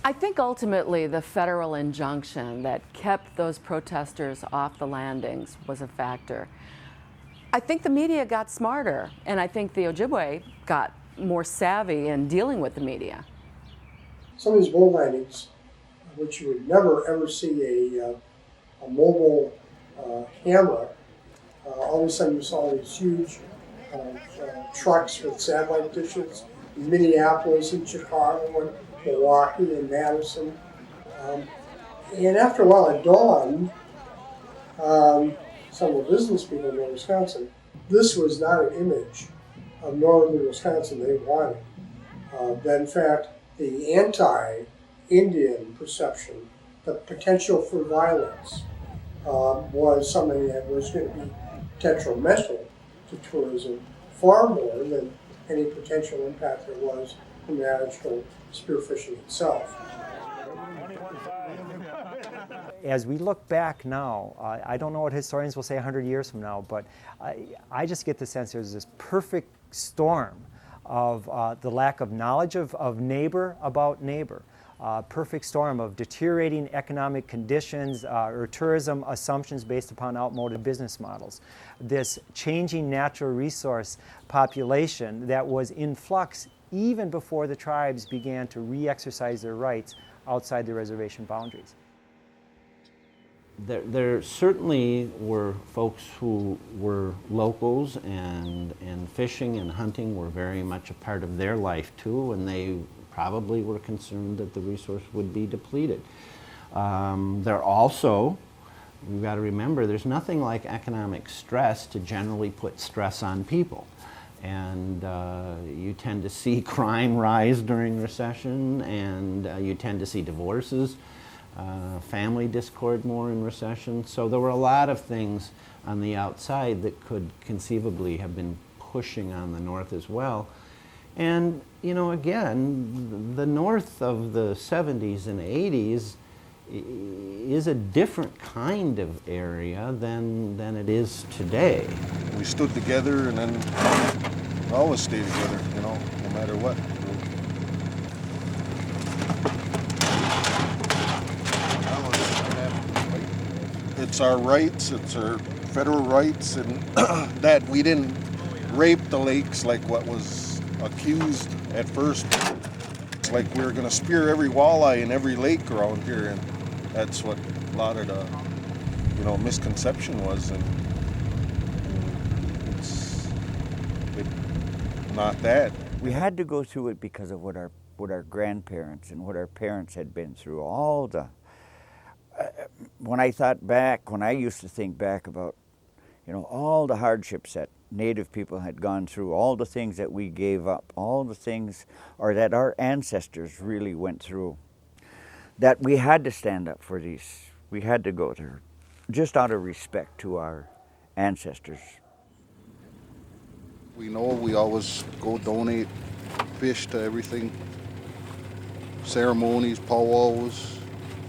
I think ultimately the federal injunction that kept those protesters off the landings was a factor. I think the media got smarter, and I think the Ojibwe got more savvy in dealing with the media. Some of these boat landings, which you would never ever see a mobile camera, all of a sudden you saw these huge trucks with satellite dishes in Minneapolis and Chicago and Milwaukee and Madison. And after a while it dawned, some of the business people in Wisconsin, this was not an image of northern Wisconsin they wanted. That in fact, the anti-Indian perception, the potential for violence, was something that was going to be detrimental to tourism far more than any potential impact there was from the actual spearfishing itself. As we look back now, I don't know what historians will say 100 years from now, but I just get the sense there's this perfect storm of the lack of knowledge of neighbor about neighbor, perfect storm of deteriorating economic conditions or tourism assumptions based upon outmoded business models, this changing natural resource population that was in flux even before the tribes began to re-exercise their rights outside the reservation boundaries. There certainly were folks who were locals, and fishing and hunting were very much a part of their life too, and they probably were concerned that the resource would be depleted. There also, we've got to remember, there's nothing like economic stress to generally put stress on people. And you tend to see crime rise during recession, and you tend to see divorces, family discord more in recession. So there were a lot of things on the outside that could conceivably have been pushing on the North as well. And, you know, again, the North of the 70s and 80s is a different kind of area than it is today. We stood together, and then we always stay together, you know, no matter what. It's our rights, it's our federal rights, and that we didn't rape the lakes like what was accused at first. It's like we were going to spear every walleye in every lake around here, and that's what a lot of the, you know, misconception was, and it's not that. We had to go through it because of what our grandparents and what our parents had been through. All the when I used to think back about, you know, all the hardships that Native people had gone through, all the things that we gave up, all the things, or that our ancestors really went through, that we had to stand up for these. We had to go there, just out of respect to our ancestors. We know we always go donate fish to everything, ceremonies, powwows.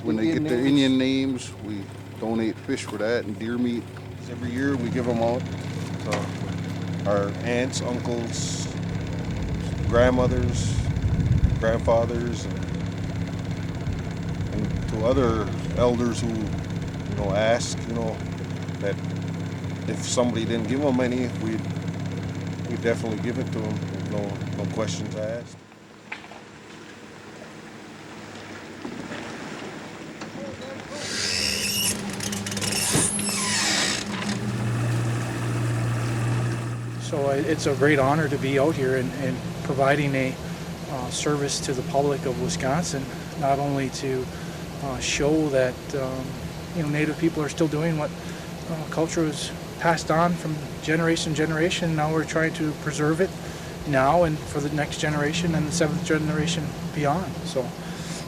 When they get their Indian names, we donate fish for that, and deer meat. Every year we give them out to our aunts, uncles, grandmothers, grandfathers, and to other elders who, you know, ask, you know, that if somebody didn't give them any, we'd definitely give it to them. No questions asked. So it's a great honor to be out here and providing a service to the public of Wisconsin, not only to show that you know, Native people are still doing what culture was passed on from generation to generation. Now we're trying to preserve it now and for the next generation and the seventh generation beyond. So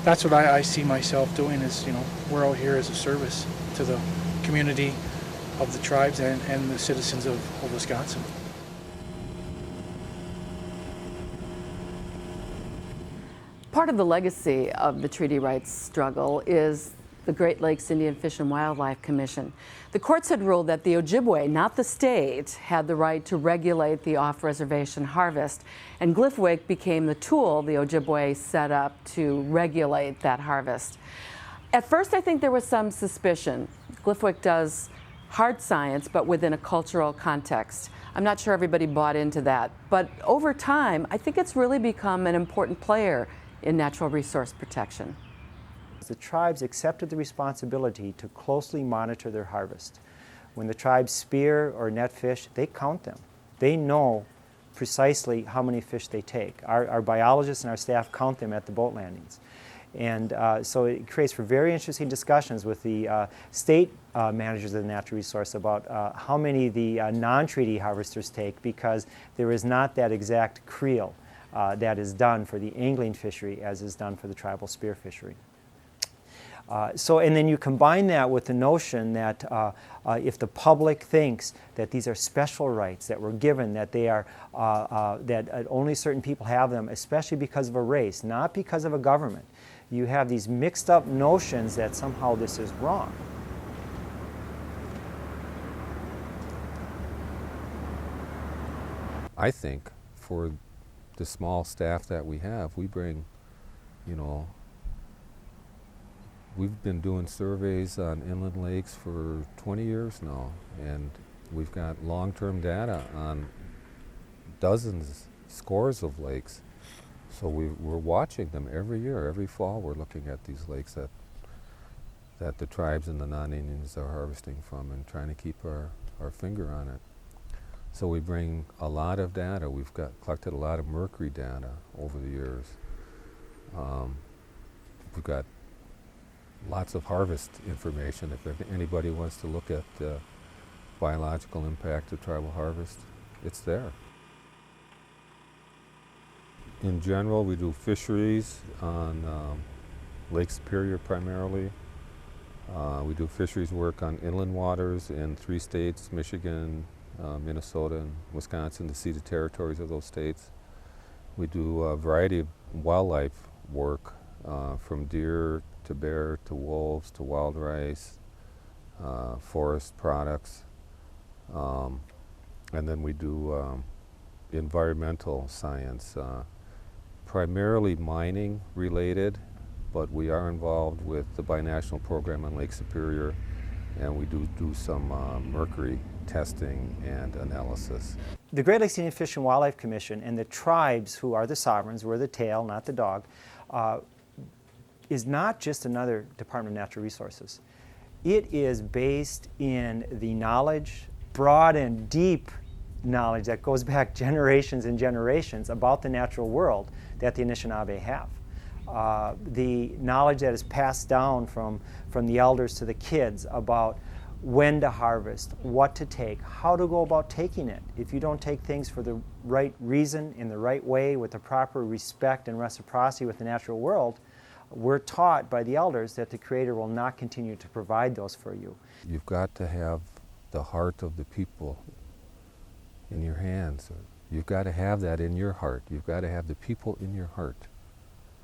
that's what I see myself doing, is, you know, we're out here as a service to the community of the tribes and the citizens of Wisconsin. Part of the legacy of the treaty rights struggle is the Great Lakes Indian Fish and Wildlife Commission. The courts had ruled that the Ojibwe, not the state, had the right to regulate the off-reservation harvest, and GLIFWC became the tool the Ojibwe set up to regulate that harvest. At first, I think there was some suspicion. GLIFWC does hard science, but within a cultural context. I'm not sure everybody bought into that, but over time, I think it's really become an important player in natural resource protection. The tribes accepted the responsibility to closely monitor their harvest. When the tribes spear or net fish, they count them. They know precisely how many fish they take. Our biologists and our staff count them at the boat landings. And so it creates for very interesting discussions with the state managers of the natural resource about how many the non-treaty harvesters take, because there is not that exact creel that is done for the angling fishery as is done for the tribal spear fishery. And then you combine that with the notion that if the public thinks that these are special rights that were given, that they are that only certain people have them, especially because of a race, not because of a government, you have these mixed up notions that somehow this is wrong. I think for the small staff that we have, we bring, we've been doing surveys on inland lakes for 20 years now, and we've got long-term data on dozens, scores of lakes. So we're watching them every year. Every fall we're looking at these lakes that the tribes and the non-Indians are harvesting from and trying to keep our finger on it. So we bring a lot of data. We've collected a lot of mercury data over the years. We've got lots of harvest information. If anybody wants to look at the biological impact of tribal harvest, it's there. In general, we do fisheries on Lake Superior primarily. We do fisheries work on inland waters in 3 states, Michigan, Minnesota, and Wisconsin, the ceded territories of those states. We do a variety of wildlife work, from deer to bear to wolves to wild rice, forest products. And then we do environmental science, primarily mining related, but we are involved with the binational program on Lake Superior, and we do some mercury testing and analysis. The Great Lakes Indian Fish and Wildlife Commission and the tribes, who are the sovereigns, we're the tail, not the dog, is not just another Department of Natural Resources. It is based in the knowledge, broad and deep knowledge that goes back generations and generations about the natural world that the Anishinaabe have. The knowledge that is passed down from the elders to the kids about when to harvest, what to take, how to go about taking it. If you don't take things for the right reason, in the right way, with the proper respect and reciprocity with the natural world, we're taught by the elders that the Creator will not continue to provide those for you. You've got to have the heart of the people in your hands. You've got to have that in your heart. You've got to have the people in your heart.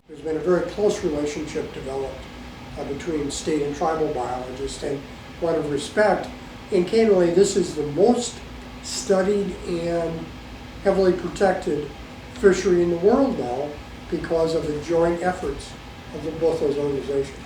There's been a very close relationship developed between state and tribal biologists, and one of respect. And candidly, this is the most studied and heavily protected fishery in the world now because of the joint efforts of both those organizations.